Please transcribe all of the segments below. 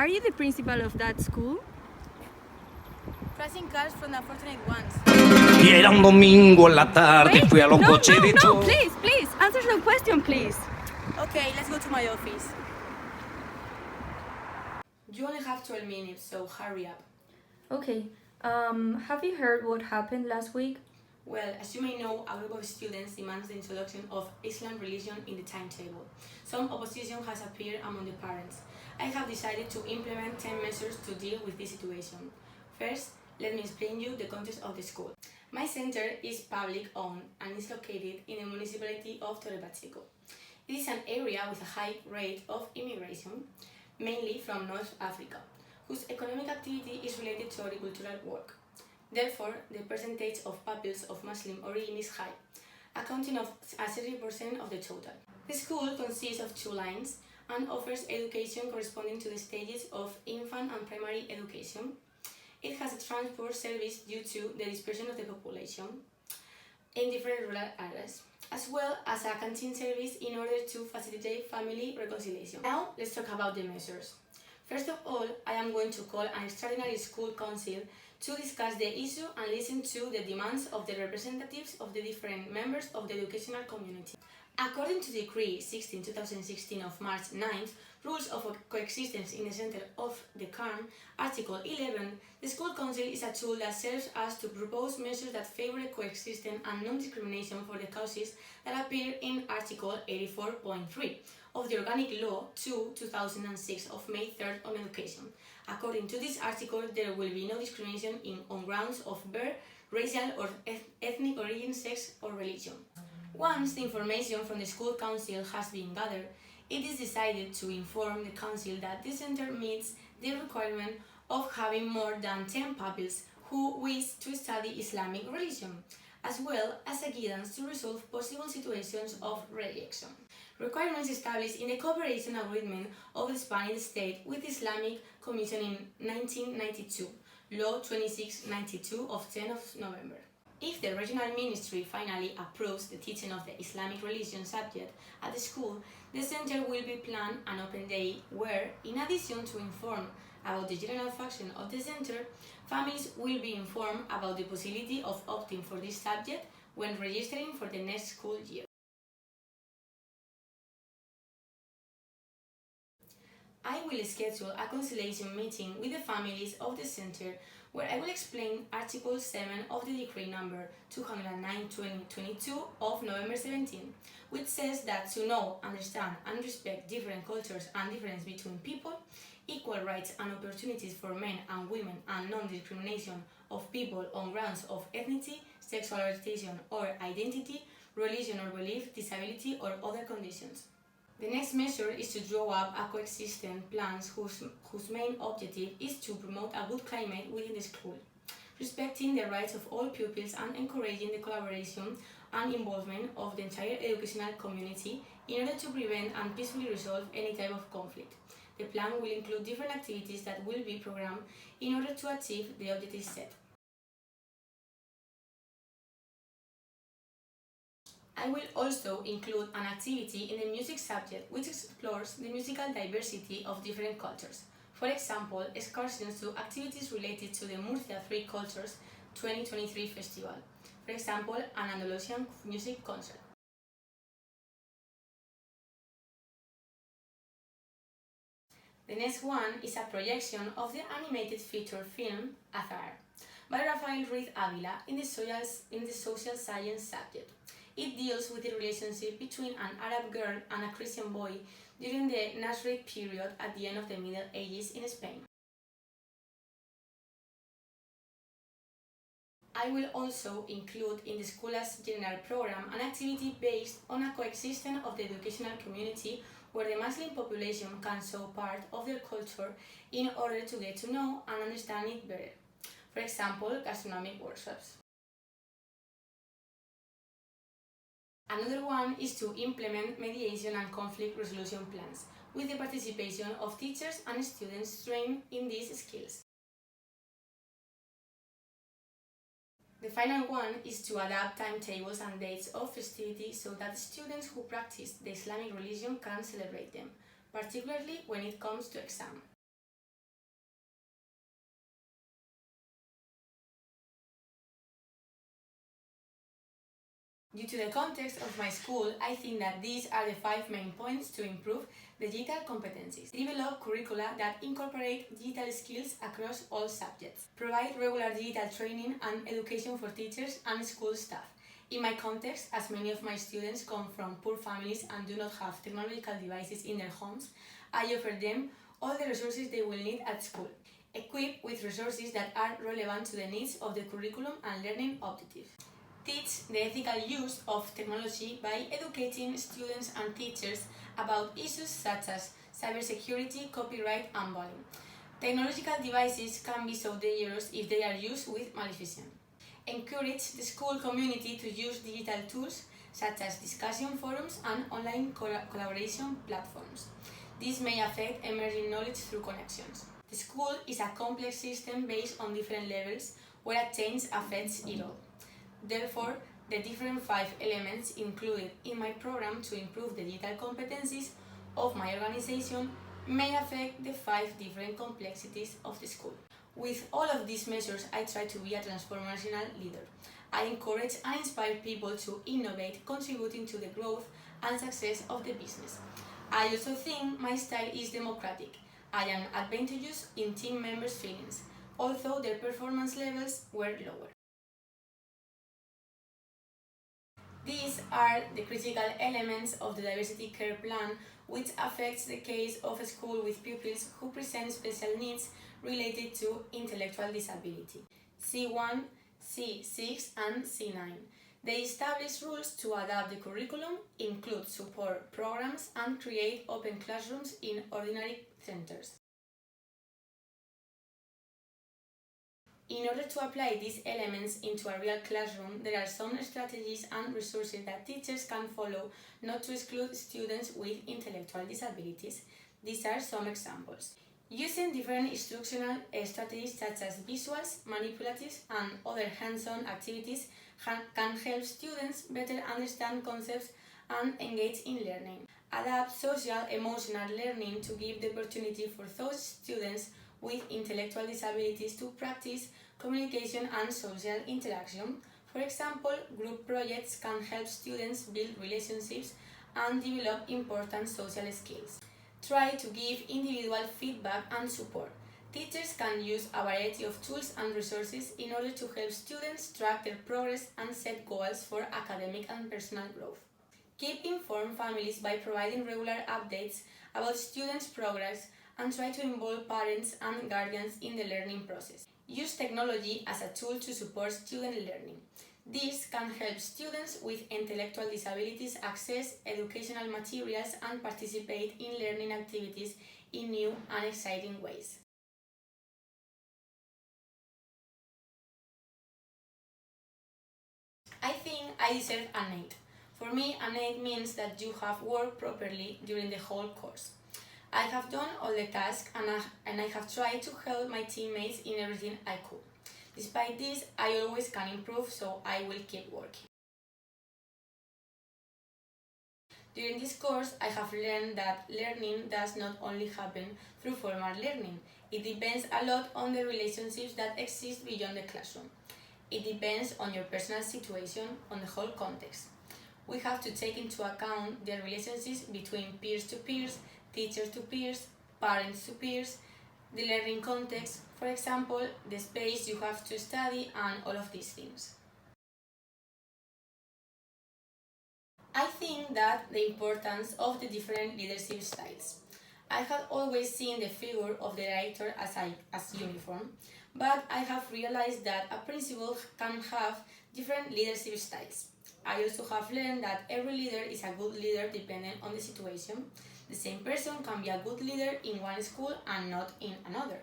Are you the principal of that school? Pressing cards from the unfortunate ones. Y era un domingo en la tarde, fui a los No, cocheritos. please, answer the question, please. Okay, let's go to my office. You only have 12 minutes, so hurry up. Okay, have you heard what happened last week? Well, as you may know, a group of students demands the introduction of Islam religion in the timetable. Some opposition has appeared among the parents. I have decided to implement 10 measures to deal with this situation. First, let me explain you the context of the school. My center is public-owned and is located in the municipality of Torre Pacheco. It is an area with a high rate of immigration, mainly from North Africa, whose economic activity is related to agricultural work. Therefore, the percentage of pupils of Muslim origin is high, accounting of 30% of the total. The school consists of 2 lines and offers education corresponding to the stages of infant and primary education. It has a transport service due to the dispersion of the population in different rural areas, as well as a canteen service in order to facilitate family reconciliation. Now, let's talk about the measures. First of all, I am going to call an extraordinary school council to discuss the issue and listen to the demands of the representatives of the different members of the educational community. According to Decree 16/2016 of March 9th, Rules of Coexistence in the Center of the CARM, Article 11, the School Council is a tool that serves us to propose measures that favor coexistence and non-discrimination for the causes that appear in Article 84.3 of the Organic Law 2/2006 of May 3rd on Education. According to this article, there will be no discrimination on grounds of birth, racial or ethnic origin, sex or religion. Once the information from the school council has been gathered, it is decided to inform the council that the center meets the requirement of having more than 10 pupils who wish to study Islamic religion, as well as a guidance to resolve possible situations of rejection. Requirements established in the cooperation agreement of the Spanish state with the Islamic Commission in 1992, Law 2692 of 10 of November. If the regional ministry finally approves the teaching of the Islamic religion subject at the school, the center will be planned an open day where, in addition to inform about the general function of the center, families will be informed about the possibility of opting for this subject when registering for the next school year. I will schedule a conciliation meeting with the families of the center where I will explain Article 7 of the Decree number 209/2022 of November 17, which says that to know, understand and respect different cultures and difference between people, equal rights and opportunities for men and women and non-discrimination of people on grounds of ethnicity, sexual orientation or identity, religion or belief, disability or other conditions. The next measure is to draw up a coexistence plan whose main objective is to promote a good climate within the school, respecting the rights of all pupils and encouraging the collaboration and involvement of the entire educational community in order to prevent and peacefully resolve any type of conflict. The plan will include different activities that will be programmed in order to achieve the objectives set. I will also include an activity in the music subject which explores the musical diversity of different cultures. For example, excursions to activities related to the Murcia Three Cultures 2023 Festival. For example, an Andalusian music concert. The next one is a projection of the animated feature film Azar by Rafael Ruiz Avila in the social science subject. It deals with the relationship between an Arab girl and a Christian boy during the Nasrid period at the end of the Middle Ages in Spain. I will also include in the school's general program an activity based on a coexistence of the educational community where the Muslim population can show part of their culture in order to get to know and understand it better. For example, gastronomic workshops. Another one is to implement mediation and conflict resolution plans with the participation of teachers and students trained in these skills. The final one is to adapt timetables and dates of festivities so that students who practice the Islamic religion can celebrate them, particularly when it comes to exam. Due to the context of my school, I think that these are the 5 main points to improve digital competencies. Develop curricula that incorporate digital skills across all subjects. Provide regular digital training and education for teachers and school staff. In my context, as many of my students come from poor families and do not have technological devices in their homes, I offer them all the resources they will need at school, equipped with resources that are relevant to the needs of the curriculum and learning objectives. Teach the ethical use of technology by educating students and teachers about issues such as cybersecurity, copyright, and bullying. Technological devices can be so dangerous if they are used with maleficence. Encourage the school community to use digital tools such as discussion forums and online collaboration platforms. This may affect emerging knowledge through connections. The school is a complex system based on different levels where a change affects it all. Therefore, the different 5 elements included in my program to improve the digital competencies of my organization may affect the 5 different complexities of the school. With all of these measures, I try to be a transformational leader. I encourage and inspire people to innovate, contributing to the growth and success of the business. I also think my style is democratic. I am advantageous in team members' feelings, although their performance levels were lower. These are the critical elements of the diversity care plan, which affects the case of a school with pupils who present special needs related to intellectual disability. C1, C6 and C9. They establish rules to adapt the curriculum, include support programs and create open classrooms in ordinary centers. In order to apply these elements into a real classroom, there are some strategies and resources that teachers can follow not to exclude students with intellectual disabilities. These are some examples. Using different instructional strategies such as visuals, manipulatives, and other hands-on activities can help students better understand concepts and engage in learning. Adapt social-emotional learning to give the opportunity for those students with intellectual disabilities to practice communication and social interaction. For example, group projects can help students build relationships and develop important social skills. Try to give individual feedback and support. Teachers can use a variety of tools and resources in order to help students track their progress and set goals for academic and personal growth. Keep informed families by providing regular updates about students' progress and try to involve parents and guardians in the learning process. Use technology as a tool to support student learning. This can help students with intellectual disabilities access educational materials and participate in learning activities in new and exciting ways. I think I deserve an 8. For me, an 8 means that you have worked properly during the whole course. I have done all the tasks and I have tried to help my teammates in everything I could. Despite this, I always can improve, so I will keep working. During this course, I have learned that learning does not only happen through formal learning. It depends a lot on the relationships that exist beyond the classroom. It depends on your personal situation, on the whole context. We have to take into account the relationships between peers to peers, teachers to peers, parents to peers, the learning context, for example, the space you have to study, and all of these things. I think that the importance of the different leadership styles. I have always seen the figure of the director as uniform, but I have realized that a principal can have different leadership styles. I also have learned that every leader is a good leader depending on the situation. The same person can be a good leader in one school and not in another.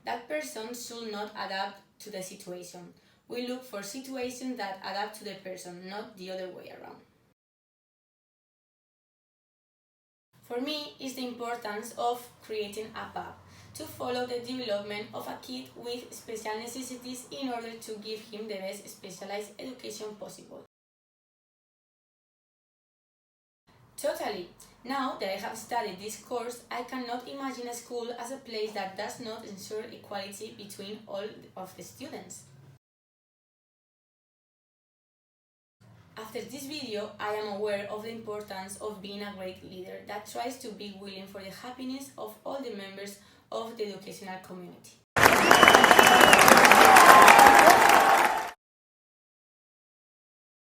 That person should not adapt to the situation. We look for situations that adapt to the person, not the other way around. For me, it's the importance of creating a path to follow the development of a kid with special necessities in order to give him the best specialized education possible. Totally. Now that I have studied this course, I cannot imagine a school as a place that does not ensure equality between all of the students. After this video, I am aware of the importance of being a great leader that tries to be willing for the happiness of all the members of the educational community.